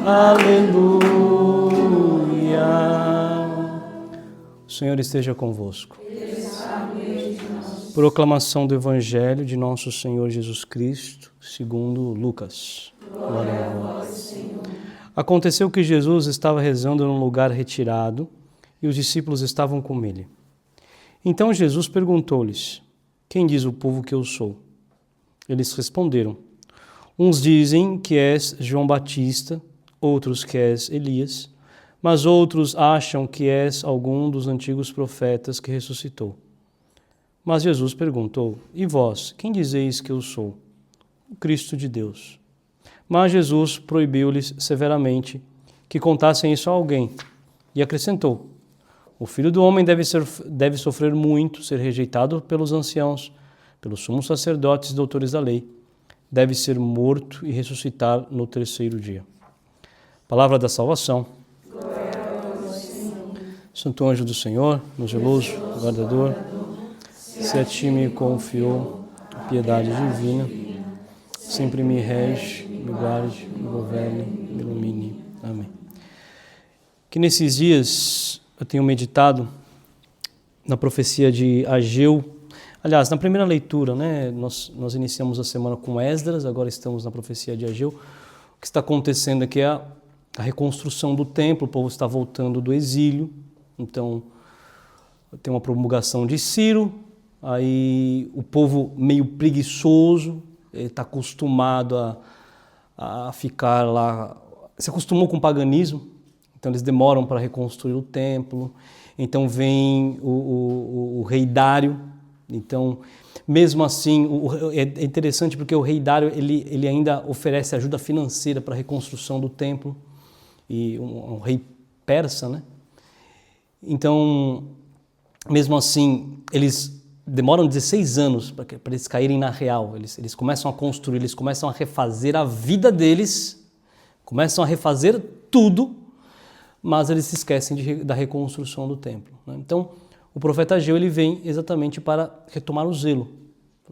aleluia. O Senhor esteja convosco. Proclamação do Evangelho de nosso Senhor Jesus Cristo, segundo Lucas. Glória a vós, Senhor. Aconteceu que Jesus estava rezando num lugar retirado e os discípulos estavam com ele. Então Jesus perguntou-lhes: quem diz o povo que eu sou? Eles responderam: uns dizem que és João Batista, outros que és Elias, mas outros acham que és algum dos antigos profetas que ressuscitou. Mas Jesus perguntou: e vós, quem dizeis que eu sou? O Cristo de Deus. Mas Jesus proibiu-lhes severamente que contassem isso a alguém e acrescentou: o Filho do Homem deve sofrer muito, ser rejeitado pelos anciãos, pelos sumos sacerdotes e doutores da lei, deve ser morto e ressuscitar no terceiro dia. Palavra da salvação. Glória a vós, Senhor. Santo anjo do Senhor, meu zeloso guardador, se a ti me confiou a piedade divina, sempre me rege, me guarde, me governe, me ilumine. Amém. Que nesses dias eu tenho meditado na profecia de Ageu. Aliás, na primeira leitura, né, nós iniciamos a semana com Esdras, agora estamos na profecia de Ageu. O que está acontecendo aqui é a reconstrução do templo, o povo está voltando do exílio, então tem uma promulgação de Ciro, aí o povo meio preguiçoso, está acostumado a ficar lá, se acostumou com o paganismo, então eles demoram para reconstruir o templo, então vem o rei Dário, então mesmo assim é interessante porque o rei Dário ele ainda oferece ajuda financeira para a reconstrução do templo, e um rei persa, né? Então mesmo assim eles demoram 16 anos para eles caírem na real, eles começam a construir, eles começam a refazer a vida deles, começam a refazer tudo, mas eles se esquecem da reconstrução do templo, né? Então, o profeta Ageu ele vem exatamente para retomar o zelo.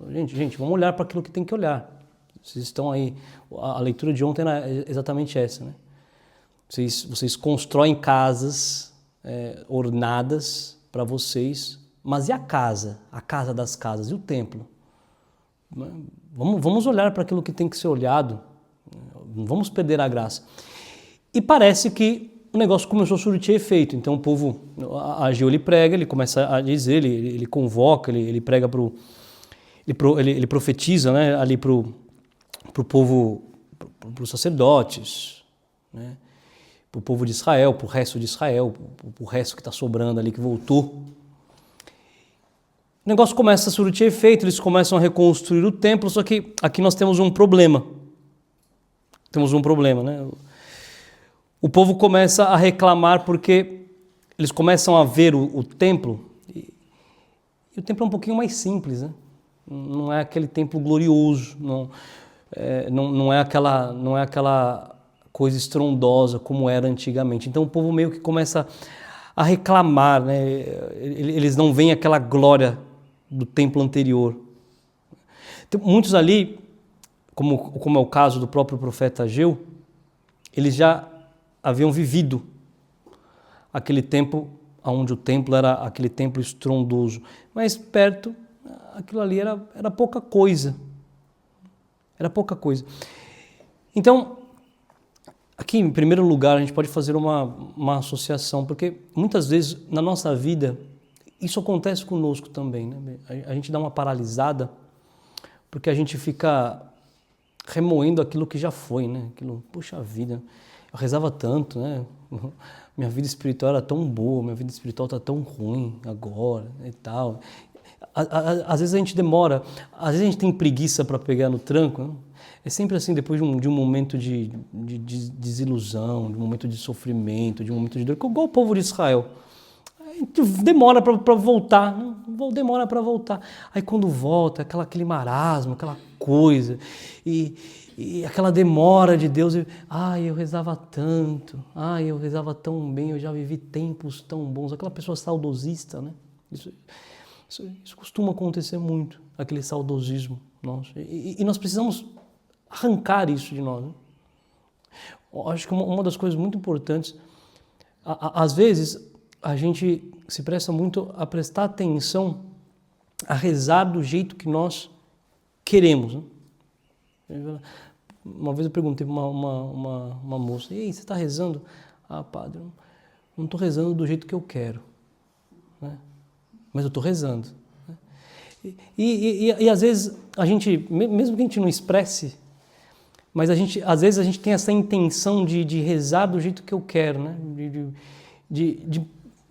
Gente, vamos olhar para aquilo que tem que olhar. Vocês estão aí, a leitura de ontem era exatamente essa, né? Vocês constroem casas ornadas para vocês, mas e a casa das casas, e o templo? Vamos olhar para aquilo que tem que ser olhado, não vamos perder a graça. E parece que o negócio começou a surtir efeito, então o povo, Ageu ele prega, ele começa a dizer, ele convoca, ele prega ele profetiza, né, ali para o povo, para os sacerdotes, né, para o povo de Israel, para o resto de Israel, para o resto que está sobrando ali, que voltou. O negócio começa a surtir efeito, eles começam a reconstruir o templo, só que aqui nós temos um problema. Né? O povo começa a reclamar porque eles começam a ver o templo, e o templo é um pouquinho mais simples, né? Não é aquele templo glorioso, não é aquela coisa estrondosa como era antigamente. Então o povo meio que começa a reclamar, né? Eles não veem aquela glória do templo anterior. Então, muitos ali, como é o caso do próprio profeta Ageu, eles já haviam vivido aquele tempo onde o templo era aquele templo estrondoso, mas perto aquilo ali era pouca coisa. Era pouca coisa. Então, aqui em primeiro lugar a gente pode fazer uma associação, porque muitas vezes na nossa vida isso acontece conosco também, né? A gente dá uma paralisada porque a gente fica remoendo aquilo que já foi, né? Aquilo, puxa vida, eu rezava tanto, né? Minha vida espiritual era tão boa, minha vida espiritual está tão ruim agora, né, e tal. Às vezes a gente demora, às vezes a gente tem preguiça para pegar no tranco, né? É sempre assim, depois de um momento de desilusão, de um momento de sofrimento, de um momento de dor, igual o povo de Israel. A gente demora para voltar, né? Demora para voltar. Aí quando volta, aquele marasmo, aquela coisa, e aquela demora de Deus, eu rezava tanto, eu rezava tão bem, eu já vivi tempos tão bons, aquela pessoa saudosista, né? Isso costuma acontecer muito, aquele saudosismo nosso, e nós precisamos arrancar isso de nós, né? Eu acho que uma das coisas muito importantes, às vezes a gente se presta muito a prestar atenção, a rezar do jeito que nós queremos, né? Uma vez eu perguntei para uma moça, e aí, você está rezando? Ah, padre, eu não estou rezando do jeito que eu quero, né? Mas eu estou rezando. Né? E às vezes a gente, mesmo que a gente não expresse, mas às vezes a gente tem essa intenção de rezar do jeito que eu quero, né? De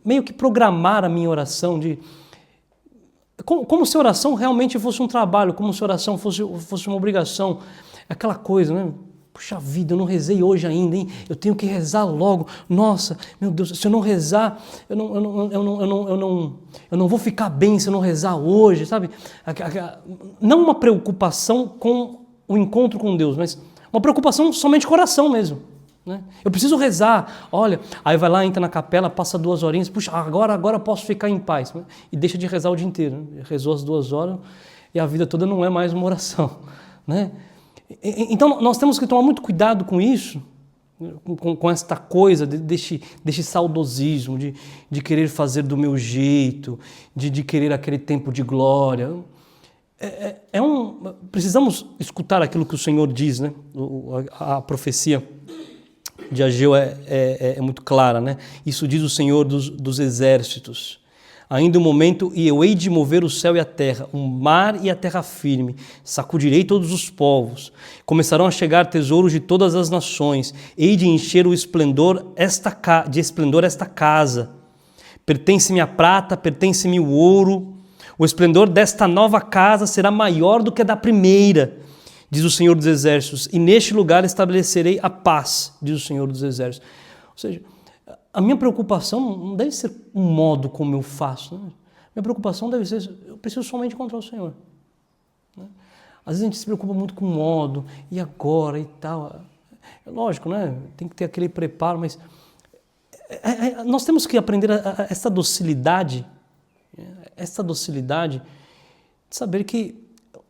meio que programar a minha oração, como se a oração realmente fosse um trabalho, como se a oração fosse uma obrigação, aquela coisa, né? Puxa vida, eu não rezei hoje ainda, hein? Eu tenho que rezar logo. Nossa, meu Deus, se eu não rezar, eu não vou ficar bem se eu não rezar hoje, sabe? Não uma preocupação com o encontro com Deus, mas uma preocupação somente com o coração mesmo, né? Eu preciso rezar, olha, aí vai lá, entra na capela, passa 2 horinhas, puxa, agora posso ficar em paz, né? E deixa de rezar o dia inteiro, né? Rezou as 2 horas e a vida toda não é mais uma oração, né? Então nós temos que tomar muito cuidado com isso, com esta coisa deste saudosismo, de querer fazer do meu jeito, de querer aquele tempo de glória. Precisamos escutar aquilo que o Senhor diz, né? A profecia de Ageu é muito clara, né? Isso diz o Senhor dos exércitos. Ainda um momento e eu hei de mover o céu e a terra, o mar e a terra firme, sacudirei todos os povos, começarão a chegar tesouros de todas as nações, hei de encher de esplendor esta casa. Pertence-me a prata, pertence-me o ouro, o esplendor desta nova casa será maior do que a da primeira, diz o Senhor dos Exércitos, e neste lugar estabelecerei a paz, diz o Senhor dos Exércitos. Ou seja, a minha preocupação não deve ser o modo como eu faço, né? Minha preocupação deve ser, eu preciso somente encontrar o Senhor, né? Às vezes a gente se preocupa muito com o modo, e agora e tal. É lógico, né? Tem que ter aquele preparo, mas nós temos que aprender essa docilidade de saber que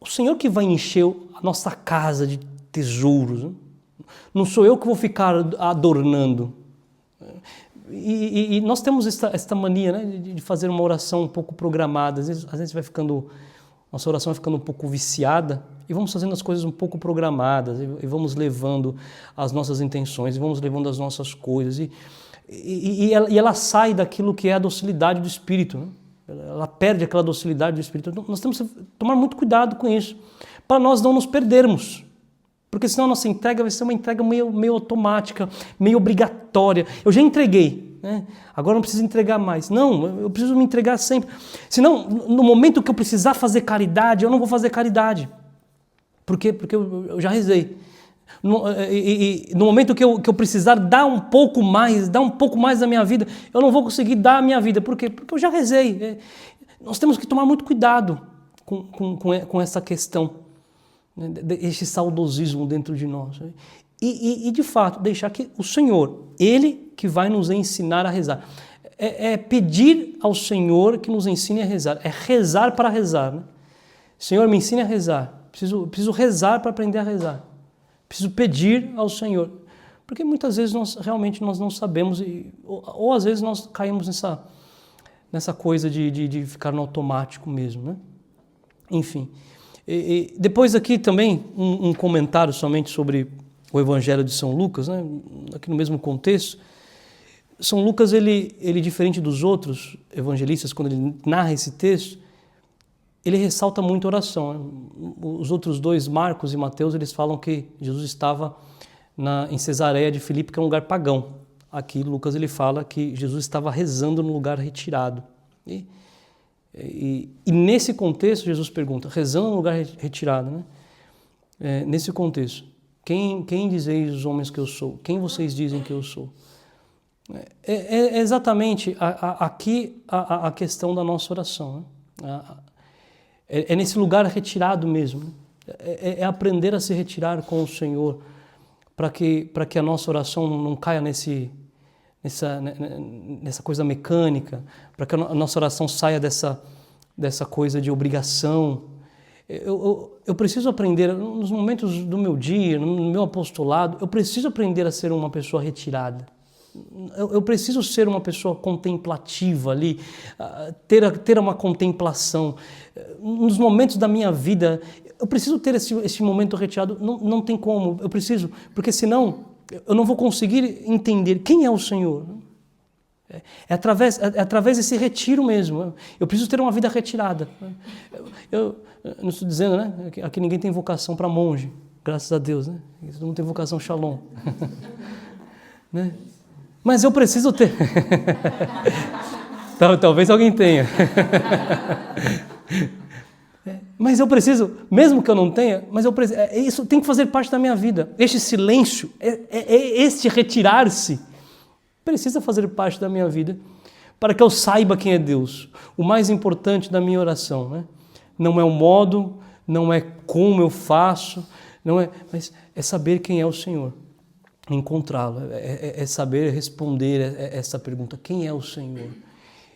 o Senhor que vai encher a nossa casa de tesouros, né? Não sou eu que vou ficar adornando. E nós temos esta mania, né, de fazer uma oração um pouco programada. Às vezes nossa oração vai ficando um pouco viciada e vamos fazendo as coisas um pouco programadas e vamos levando as nossas intenções, e vamos levando as nossas coisas e ela sai daquilo que é a docilidade do Espírito, né? Ela perde aquela docilidade do Espírito. Então, nós temos que tomar muito cuidado com isso, para nós não nos perdermos. Porque senão a nossa entrega vai ser uma entrega meio automática, meio obrigatória. Eu já entreguei, né? Agora não preciso entregar mais. Não, eu preciso me entregar sempre. Senão, no momento que eu precisar fazer caridade, eu não vou fazer caridade. Por quê? Porque eu já rezei. No momento que eu precisar dar um pouco mais da minha vida, eu não vou conseguir dar a minha vida. Por quê? Porque eu já rezei. Nós temos que tomar muito cuidado com essa questão, este saudosismo dentro de nós. E de fato, deixar que o Senhor, Ele que vai nos ensinar a rezar. É pedir ao Senhor que nos ensine a rezar. É rezar para rezar, né? Senhor, me ensine a rezar. Preciso rezar para aprender a rezar. Preciso pedir ao Senhor. Porque muitas vezes nós não sabemos, ou às vezes nós caímos nessa coisa de ficar no automático mesmo, né? Enfim. E depois aqui também um comentário somente sobre o Evangelho de São Lucas, né? Aqui no mesmo contexto. São Lucas, ele diferente dos outros evangelistas, quando ele narra esse texto, ele ressalta muito a oração, né? Os outros dois, Marcos e Mateus, eles falam que Jesus estava em Cesareia de Filipe, que é um lugar pagão. Aqui Lucas ele fala que Jesus estava rezando num lugar retirado. E nesse contexto Jesus pergunta, rezando num lugar retirado, né? Nesse contexto, quem dizeis os homens que eu sou? Quem vocês dizem que eu sou? É exatamente aqui a questão da nossa oração, né? É nesse lugar retirado mesmo, né? É aprender a se retirar com o Senhor, para que a nossa oração não caia nessa coisa mecânica, para que a nossa oração saia dessa coisa de obrigação. Eu preciso aprender, nos momentos do meu dia, no meu apostolado, eu preciso aprender a ser uma pessoa retirada. Eu preciso ser uma pessoa contemplativa ali, ter uma contemplação. Nos momentos da minha vida, eu preciso ter esse momento retirado, não tem como, eu preciso, porque senão eu não vou conseguir entender quem é o Senhor. É através desse retiro mesmo. Eu preciso ter uma vida retirada. Eu não estou dizendo, né? Aqui ninguém tem vocação para monge, graças a Deus, né? Todo mundo tem vocação shalom. Né? Mas eu preciso ter. Talvez alguém tenha. Mas eu preciso, mesmo que eu não tenha, mas eu preciso, isso tem que fazer parte da minha vida. Este silêncio, este retirar-se, precisa fazer parte da minha vida para que eu saiba quem é Deus. O mais importante da minha oração, né? Não é o modo, não é como eu faço, mas é saber quem é o Senhor, encontrá-lo, é saber responder essa pergunta, quem é o Senhor?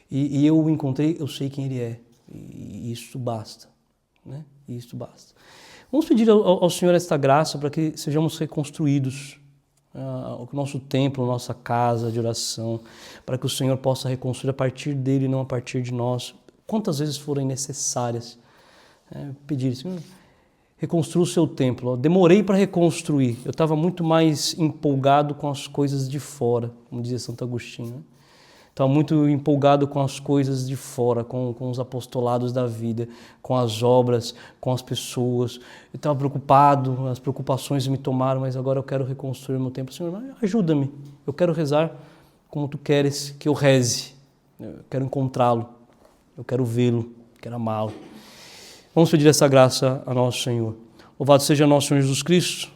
E eu o encontrei, eu sei quem Ele é, e isso basta, né? Isso basta. Vamos pedir ao Senhor esta graça para que sejamos reconstruídos, o nosso templo, a nossa casa de oração, para que o Senhor possa reconstruir a partir dele e não a partir de nós, quantas vezes forem necessárias. Pedir, Senhor, reconstrua o seu templo. Eu demorei para reconstruir, eu estava muito mais empolgado com as coisas de fora, como dizia Santo Agostinho. Estava muito empolgado com as coisas de fora, com os apostolados da vida, com as obras, com as pessoas. Eu estava preocupado, as preocupações me tomaram, mas agora eu quero reconstruir meu tempo. Senhor, ajuda-me. Eu quero rezar como Tu queres que eu reze. Eu quero encontrá-lo, eu quero vê-lo, quero amá-lo. Vamos pedir essa graça a nosso Senhor. Louvado seja nosso Senhor Jesus Cristo.